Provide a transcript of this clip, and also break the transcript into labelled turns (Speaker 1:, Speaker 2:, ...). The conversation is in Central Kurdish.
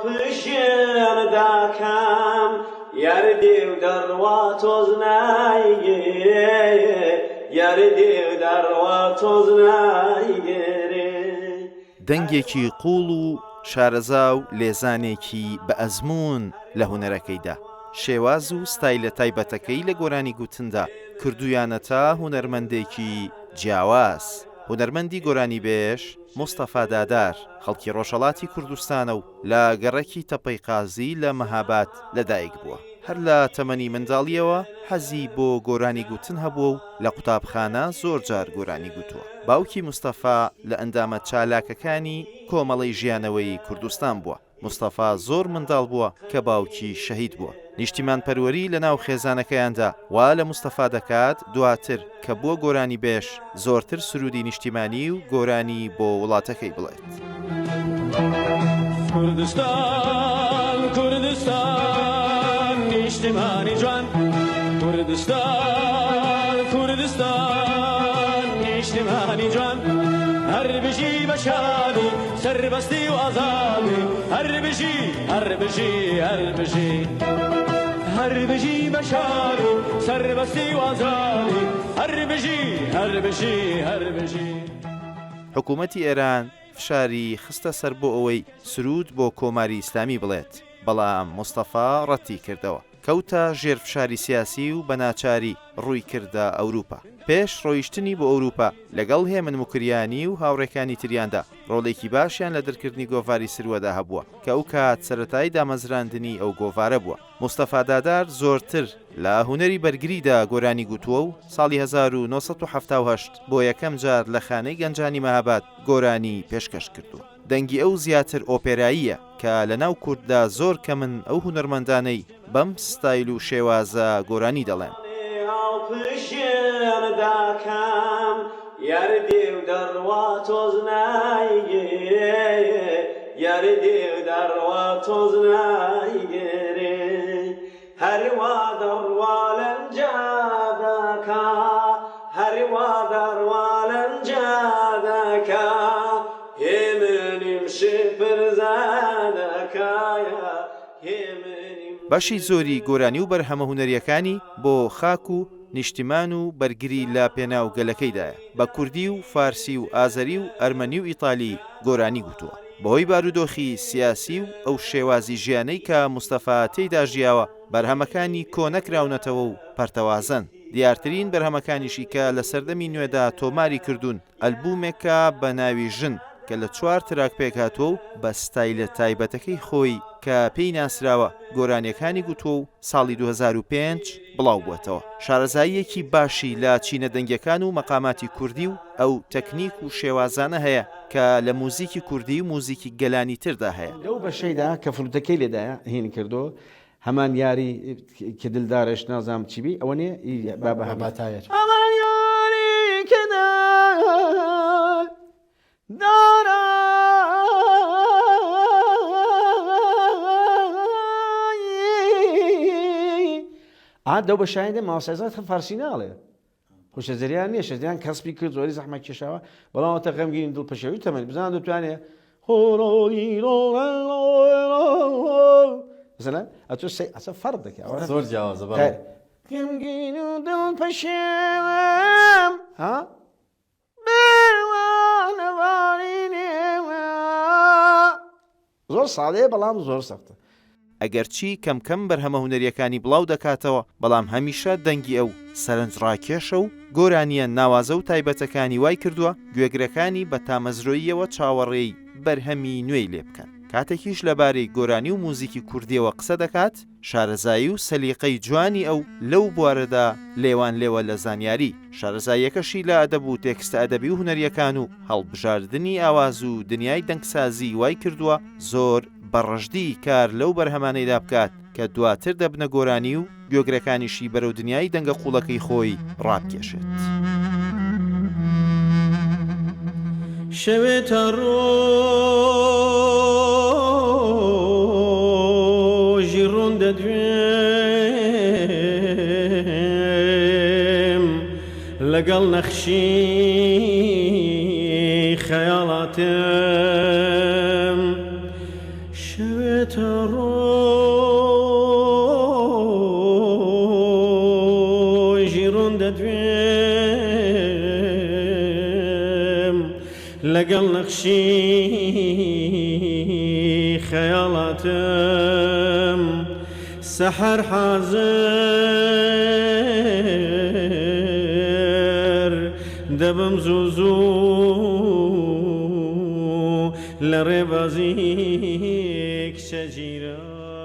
Speaker 1: پشین دکم یردیو در واتوز نایگیره یردیو در واتوز نایگیره
Speaker 2: دەنگێکی قوڵ و شارەزا و لێزانێکی بە ئەزمون لە هونەرەکەیدا شێواز و ستایلە تایبەتەکەی لە گۆرانی گوتندا کردویانەتە هونەرمەندێکی جیاواز هونەرمەندی گۆرانی بێش مستەفا دادار خەڵکی ڕۆژهەڵاتی کوردستانە و لە گەڕەکی تەپەی قازی لە مەهاباد لەدایک بووە هەر لە تەمەنی منداڵیەوە حەزی بۆ گۆرانی گوتن هەبووە و لە قوتابخانە زۆر جار گۆرانی گوتووە باوکی مستەفا لە ئەندامە چالاکەکانی کۆمەڵی ژیانەوەی کوردستان بووە مستەفا زۆر منداڵ بووە کە باوکی شەهید بووە نیشتیمان پەروەری لە ناو خێزانەکەیاندا وا لە مستەفا دەکات دواتر کە بووە گۆرانی بێش زۆرتر سرودی نیشتیمانی و گۆرانی بۆ وڵاتەکەی بڵێت
Speaker 1: کوردستان کوردستان نیشتیمانی جوان کوردستان کوردستان نیشتیمانی جوان هەر بژی بەشانی سەربەستی و ئازادی هەر بژی هەر بژی هەر بژی هەر بژی بەشانی سەربەستی و ئازادی هەر بژی هەر بژی هەر بژی
Speaker 2: حکوومەتی ئێران فشاری خستە سەر بۆ ئەوەی سرود بۆ کۆماری ئیسلامی بڵێت بەڵام مستەفا ڕەتی کردەوە کەوتە ژێر فشاری سیاسی و بەناچاری ڕووی کردە ئەوروپا پێش ڕۆیشتنی بۆ ئەوروپا لەگەڵ هێمن مکریانی و هاوڕێکانی تریاندا ڕۆڵێکی باشیان لە دەرکردنی گۆڤاری سروەدا هەبووە کە ئەو کات سەرەتای دامەزراندنی ئەو گۆڤارە بووە مستەفا دادار زۆرتر لە هونەری بەرگریدا گۆرانی گوتووە و ساڵی 1970 بۆ یەکەم جار لە خانەی گەنجانی مەهاباد گۆرانی پێشکەش کردووە دەنگی ئەو زیاتر ئۆپێراییە کە لە ناو کورددا زۆر کە من ئەو هونەرمەندانەی بەم ستایل و شێوازە گۆرانی دەڵێن
Speaker 1: پشین دکم یردیو در واتوز نایگیره یردیو در واتوز نایگیره هر وادر والن جادکا هر وادر والن جادکا همینیم شپر زادکایا
Speaker 2: باشی زۆری گۆرانی و بەرهەمە هونەریەکانی بۆ خاک و نیشتیمان و بەرگری لە پێناو گەلەکەیدایە بە کوردی و فارسی و ئازەری و ئەرمەنی و ئیتالی گۆرانی گوتووە بەهۆی بارودۆخی سیاسی و ئەو شێوازی ژیانەی کە مستەفا تێیدا ژیاوە بەرهەمەکانی کۆ نەکراونەتەوە و پەرتەوازن دیارترین بەرهەمەکانیشی کە لە سەردەمی نوێدا تۆماری کردوون ئەلبومێکە بە ناوی ژن کە لە 4 تراک پێکهاتووە و بە ستایلە تایبەتەکەی خۆی کە پێی ناسراوە گۆرانیەکانی گوتووە و ساڵی 2005 بڵاو بووەتەوە شارەزاییەکی باشی لە چینە دەنگیەکان و مەقاماتی کوردی و ئەو تەکنیک و شێوازانە هەیە کە لە موزیکی کوردی و موزیکی گەلانی تردا هەیە
Speaker 3: لەو بەشەیدا کە فلوتەکەی لێدایە هین کردو هەمان یاری کە دلدارش نازام چیبی ئەوە نیە بابە هەباتایە هەمان یاری کە دارا دەو بە شایدە ماوەسازات هە فارسی ناڵێ خۆشە زەریان نییە شەزیان کەسبی کرد زۆری زەحمەت کێشاوە بەڵامەوە غەمگین دڵپەشەوی تەمەنی بزانە دەتوانێت مثلا ئەتۆ ئەسە فەرق دەکە
Speaker 4: زۆر جیاوازە
Speaker 3: غەمگین و دڵپەشێوم زۆر ساڵەیە بەڵام زۆر سەختە
Speaker 2: ئەگەرچی کەمکەم بەرهەمە هونەریەکانی بڵاو دەکاتەوە بەڵام هەمیشە دەنگی ئەو سەرنجڕاکێشە و گۆرانیە ناوازە و تایبەتەکانی وای کردووە گوێگرەکانی بە تامەزرۆییەوە چاوەڕێی بەرهەمی نوێی لێ بکەن کاتێکیش لەبارەی گۆرانی و موزیکی کوردیەوە قسە دەکات شارەزایی و سەلیقەی جوانی ئەو لەو بوارەدا لێوان لێوە لە زانیاری شارەزاییەکەشی لە ئەدەب و تێکستە ئەدەبی و هونەریەکان و هەڵبژاردننی ئاواز و دنیای دەنگسازی وای کردووە زۆر بەڕژدی کار لەو بەرهەمانەیدا بکات کە دواتر دەبنە گۆرانی و گوێگرەکانیشی بەرەو دنیای دەنگە قوڵەکەی خۆی ڕابکێشێت.
Speaker 1: شەوێ تا ڕۆژی ڕوون دەدوێم لەگەڵ نەخشی خەیاڵاتم شەوێ روی ڕوندە دوێم لەگەڵ نەخشی خەیاڵاتم سەحەر حازر دەبم زوو زوو لە ڕێبازی کچە جیران